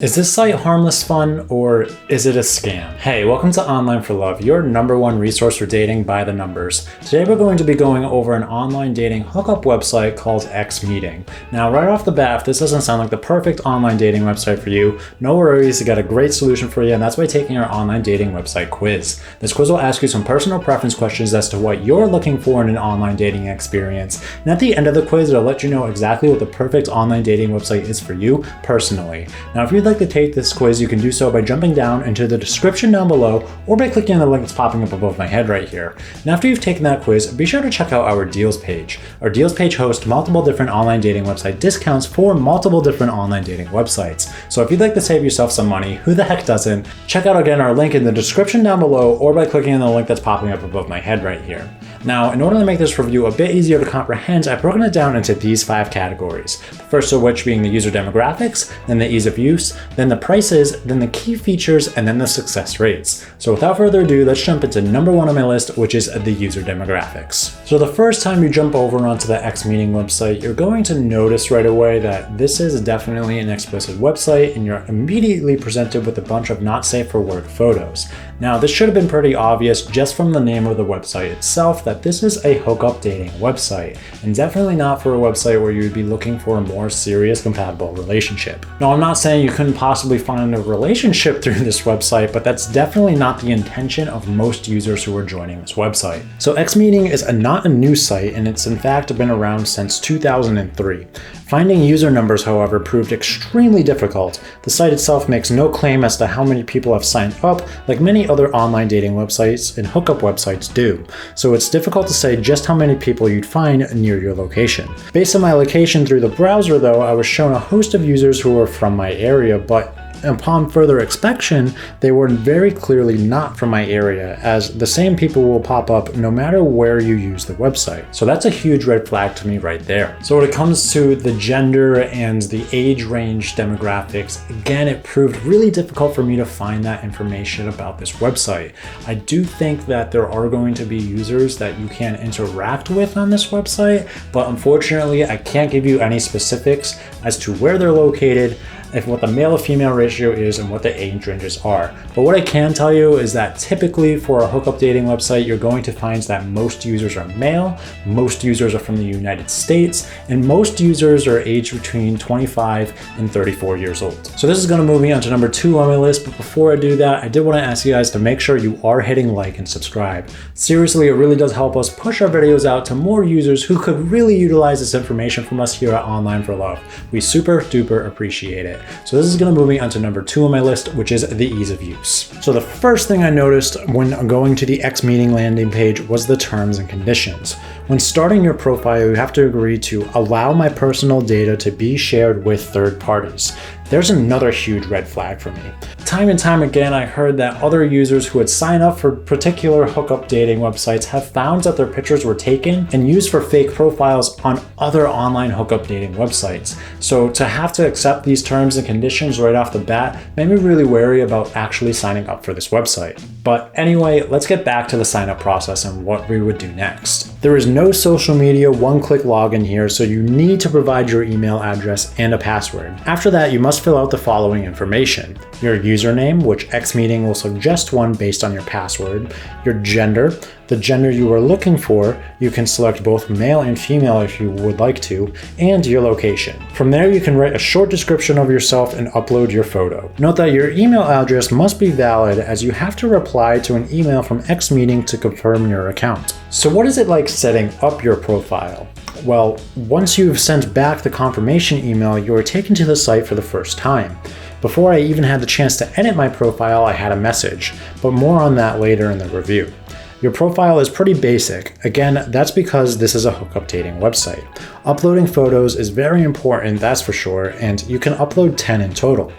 Is this site harmless fun or is it a scam? Hey, welcome to Online for Love, your #1 resource for dating by the numbers. Today we're going to be going over an online dating hookup website called XMeeting. Now right off the bat, if this doesn't sound like the perfect online dating website for you, no worries, I got a great solution for you, and that's by taking our online dating website quiz. This quiz will ask you some personal preference questions as to what you're looking for in an online dating experience, and at the end of the quiz it'll let you know exactly what the perfect online dating website is for you personally. Now if you'd like to take this quiz, you can do so by jumping down into the description down below or by clicking on the link that's popping up above my head right here. And after you've taken that quiz, be sure to check out our deals page. Our deals page hosts multiple different online dating website discounts for multiple different online dating websites. So if you'd like to save yourself some money, who the heck doesn't? Check out again our link in the description down below or by clicking on the link that's popping up above my head right here. Now, in order to make this review a bit easier to comprehend, I've broken it down into these 5 categories. The first of which being the user demographics, then the ease of use, then the prices, then the key features, and then the success rates. So without further ado, let's jump into #1 on my list, which is the user demographics. So the first time you jump over onto the XMeeting website, you're going to notice right away that this is definitely an explicit website, and you're immediately presented with a bunch of not safe for work photos. Now, this should have been pretty obvious just from the name of the website itself that this is a hookup dating website, and definitely not for a website where you would be looking for a more serious compatible relationship. Now, I'm not saying you couldn't possibly find a relationship through this website, but that's definitely not the intention of most users who are joining this website. So XMeeting is not a new site, and it's in fact been around since 2003. Finding user numbers, however, proved extremely difficult. The site itself makes no claim as to how many people have signed up, like many other online dating websites and hookup websites do. So it's difficult to say just how many people you'd find near your location. Based on my location through the browser though, I was shown a host of users who were from my area, but upon further inspection, they were very clearly not from my area, as the same people will pop up no matter where you use the website. So that's a huge red flag to me right there. So when it comes to the gender and the age range demographics, again, it proved really difficult for me to find that information about this website. I do think that there are going to be users that you can interact with on this website, but unfortunately, I can't give you any specifics as to where they're located, what the male to female ratio is, and what the age ranges are. But what I can tell you is that typically for a hookup dating website, you're going to find that most users are male, most users are from the United States, and most users are aged between 25 and 34 years old. So this is going to move me on to #2 on my list, but before I do that, I did want to ask you guys to make sure you are hitting like and subscribe. Seriously, it really does help us push our videos out to more users who could really utilize this information from us here at Online for Love. We super duper appreciate it. So this is going to move me on to #2 on my list, which is the ease of use. So the first thing I noticed when going to the XMeeting landing page was the terms and conditions. When starting your profile, you have to agree to allow my personal data to be shared with third parties. There's another huge red flag for me. Time and time again, I heard that other users who had signed up for particular hookup dating websites have found that their pictures were taken and used for fake profiles on other online hookup dating websites. So to have to accept these terms and conditions right off the bat made me really wary about actually signing up for this website. But anyway, let's get back to the sign up process and what we would do next. There is no social media one-click login here, so you need to provide your email address and a password. After that, you must fill out the following information: your username, which XMeeting will suggest one based on your password, your gender, the gender you are looking for, you can select both male and female if you would like to, and your location. From there, you can write a short description of yourself and upload your photo. Note that your email address must be valid, as you have to reply to an email from XMeeting to confirm your account. So what is it like setting up your profile? Well, once you've sent back the confirmation email, you are taken to the site for the first time. Before I even had the chance to edit my profile, I had a message, but more on that later in the review. Your profile is pretty basic. Again, that's because this is a hookup dating website. Uploading photos is very important, that's for sure, and you can upload 10 in total.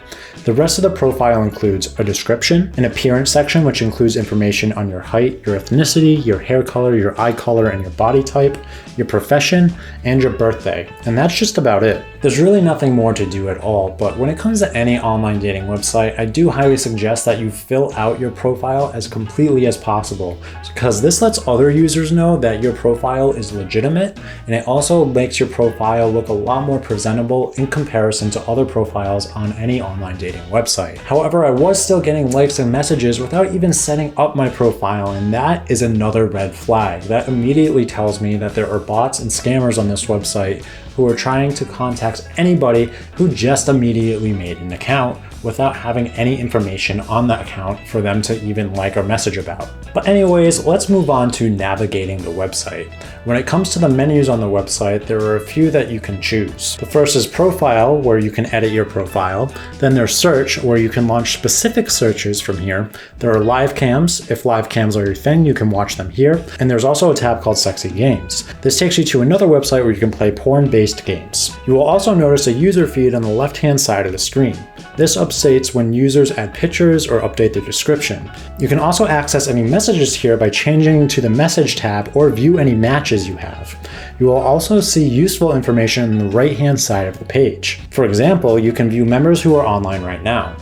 The rest of the profile includes a description, an appearance section which includes information on your height, your ethnicity, your hair color, your eye color, and your body type, your profession, and your birthday. And that's just about it. There's really nothing more to do at all, but when it comes to any online dating website, I do highly suggest that you fill out your profile as completely as possible, because this lets other users know that your profile is legitimate, and it also makes makes your profile look a lot more presentable in comparison to other profiles on any online dating website. However, I was still getting likes and messages without even setting up my profile, and that is another red flag. That immediately tells me that there are bots and scammers on this website who are trying to contact anybody who just immediately made an account without having any information on that account for them to even like or message about. But anyways, let's move on to navigating the website. When it comes to the menus on the website, there are a few that you can choose. The first is Profile, where you can edit your profile. Then there's Search, where you can launch specific searches from here. There are Live Cams. If live cams are your thing, you can watch them here. And there's also a tab called Sexy Games. This takes you to another website where you can play porn-based games. You will also notice a user feed on the left-hand side of the screen. This updates when users add pictures or update their description. You can also access any messages here by changing to the Message tab or view any matches you have. You will also see useful information on the right-hand side of the page. For example, you can view members who are online right now.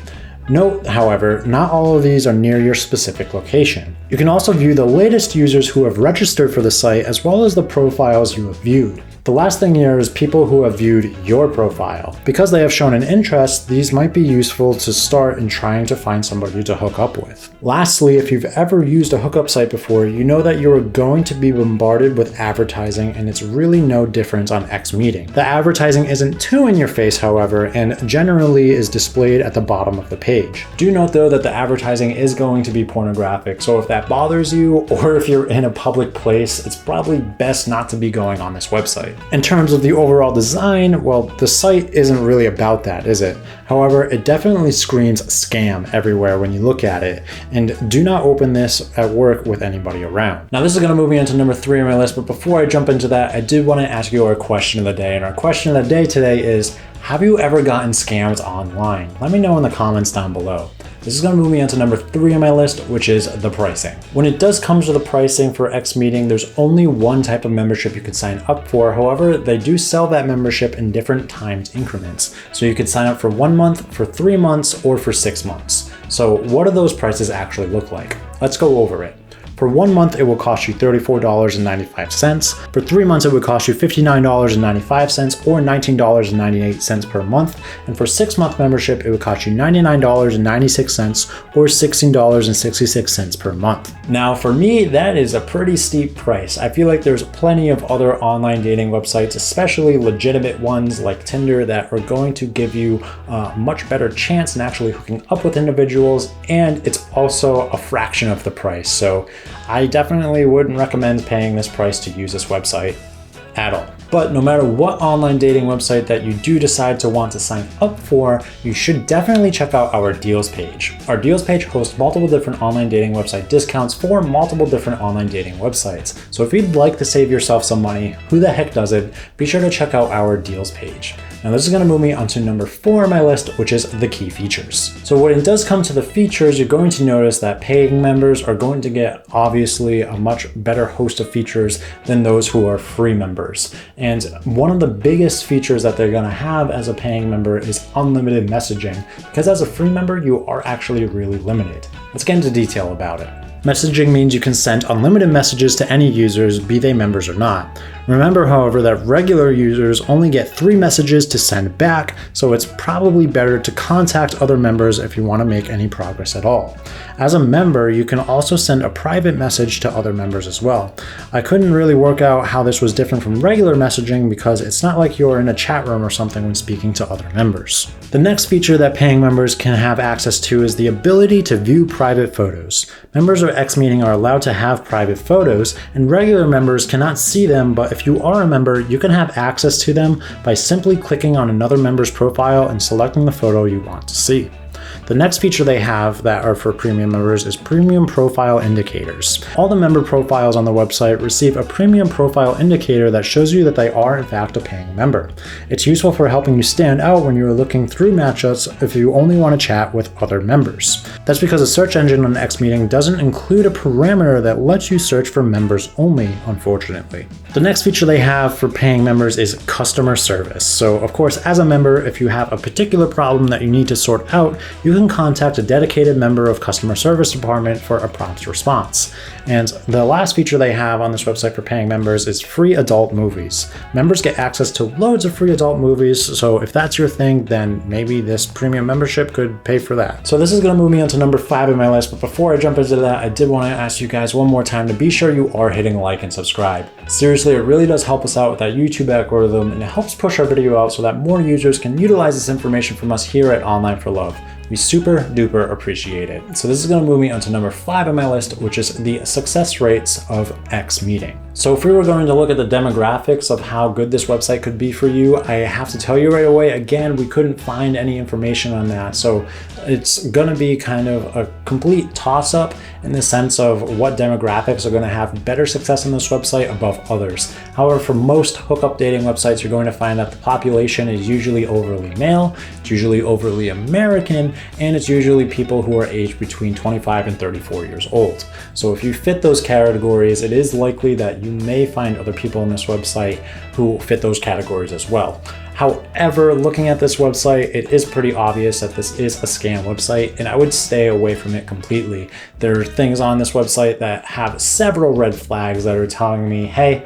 Note, however, not all of these are near your specific location. You can also view the latest users who have registered for the site as well as the profiles you have viewed. The last thing here is people who have viewed your profile. Because they have shown an interest, these might be useful to start in trying to find somebody to hook up with. Lastly, if you've ever used a hookup site before, you know that you are going to be bombarded with advertising, and it's really no different on XMeeting. The advertising isn't too in your face, however, and generally is displayed at the bottom of the page. Do note though that the advertising is going to be pornographic, so if that bothers you, or if you're in a public place, it's probably best not to be going on this website. In terms of the overall design, well, the site isn't really about that, is it? However, it definitely screams scam everywhere when you look at it, and do not open this at work with anybody around. Now this is going to move me into number 3 on my list, but before I jump into that, I did want to ask you our question of the day, and our question of the day today is, have you ever gotten scammed online? Let me know in the comments down below. This is going to move me into number 3 on my list, which is the pricing. When it does come to the pricing for XMeeting, there's only one type of membership you could sign up for. However, they do sell that membership in different timed increments. So you could sign up for 1 month, for 3 months, or for 6 months. So what do those prices actually look like? Let's go over it. For 1 month, it will cost you $34.95. For 3 months, it would cost you $59.95 or $19.98 per month. And for 6-month membership, it would cost you $99.96 or $16.66 per month. Now, for me, that is a pretty steep price. I feel like there's plenty of other online dating websites, especially legitimate ones like Tinder, that are going to give you a much better chance in actually hooking up with individuals, and it's also a fraction of the price. So I definitely wouldn't recommend paying this price to use this website at all. But no matter what online dating website that you do decide to want to sign up for, you should definitely check out our deals page. Our deals page hosts multiple different online dating website discounts for multiple different online dating websites. So if you'd like to save yourself some money, who the heck doesn't? Be sure to check out our deals page. Now this is going to move me onto number 4 on my list, which is the key features. So when it does come to the features, you're going to notice that paying members are going to get obviously a much better host of features than those who are free members. And one of the biggest features that they're going to have as a paying member is unlimited messaging, because as a free member, you are actually really limited. Let's get into detail about it. Messaging means you can send unlimited messages to any users, be they members or not. Remember, however, that regular users only get 3 messages to send back, so it's probably better to contact other members if you want to make any progress at all. As a member, you can also send a private message to other members as well. I couldn't really work out how this was different from regular messaging because it's not like you're in a chat room or something when speaking to other members. The next feature that paying members can have access to is the ability to view private photos. Members of XMeeting are allowed to have private photos, and regular members cannot see them, but if you are a member, you can have access to them by simply clicking on another member's profile and selecting the photo you want to see. The next feature they have that are for premium members is premium profile indicators. All the member profiles on the website receive a premium profile indicator that shows you that they are in fact a paying member. It's useful for helping you stand out when you're looking through matchups if you only want to chat with other members. That's because a search engine on XMeeting doesn't include a parameter that lets you search for members only, unfortunately. The next feature they have for paying members is customer service. So of course, as a member, if you have a particular problem that you need to sort out, you can contact a dedicated member of customer service department for a prompt response. And the last feature they have on this website for paying members is free adult movies. Members get access to loads of free adult movies, so if that's your thing, then maybe this premium membership could pay for that. So this is going to move me on to number 5 in my list, but before I jump into that, I did want to ask you guys one more time to be sure you are hitting like and subscribe. Seriously, it really does help us out with that YouTube algorithm, and it helps push our video out so that more users can utilize this information from us here at Online for Love. We super duper appreciate it. So this is going to move me onto number 5 on my list, which is the success rates of XMeeting. So if we were going to look at the demographics of how good this website could be for you, I have to tell you right away, again, we couldn't find any information on that. So it's going to be kind of a complete toss-up in the sense of what demographics are going to have better success on this website above others. However, for most hookup dating websites, you're going to find that the population is usually overly male, it's usually overly American, and it's usually people who are aged between 25 and 34 years old. So if you fit those categories, it is likely that you may find other people on this website who fit those categories as well. However, looking at this website, it is pretty obvious that this is a scam website, and I would stay away from it completely. There are things on this website that have several red flags that are telling me, hey,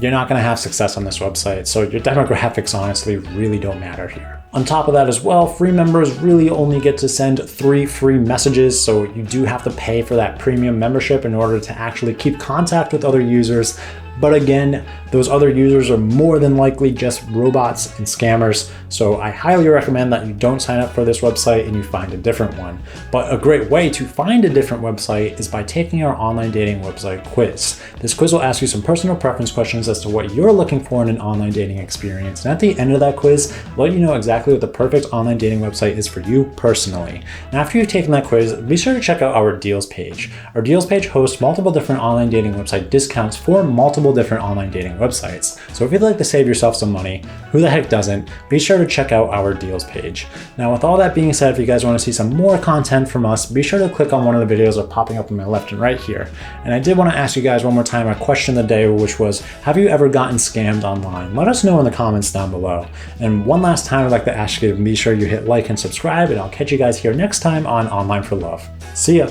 you're not going to have success on this website. So your demographics honestly really don't matter here. On top of that as well, free members really only get to send 3 free messages, so you do have to pay for that premium membership in order to actually keep contact with other users. But again, those other users are more than likely just robots and scammers, so I highly recommend that you don't sign up for this website and you find a different one. But a great way to find a different website is by taking our online dating website quiz. This quiz will ask you some personal preference questions as to what you're looking for in an online dating experience. And at the end of that quiz, let you know exactly what the perfect online dating website is for you personally. And after you've taken that quiz, be sure to check out our deals page. Our deals page hosts multiple different online dating website discounts for multiple different online dating websites. So if you'd like to save yourself some money, who the heck doesn't? Be sure to check out our deals page. Now, with all that being said, if you guys want to see some more content from us, be sure to click on one of the videos that are popping up on my left and right here. And I did want to ask you guys one more time a question of the day, which was, have you ever gotten scammed online? Let us know in the comments down below. And one last time, I'd like to ask you to be sure you hit like and subscribe, and I'll catch you guys here next time on Online for Love. See ya.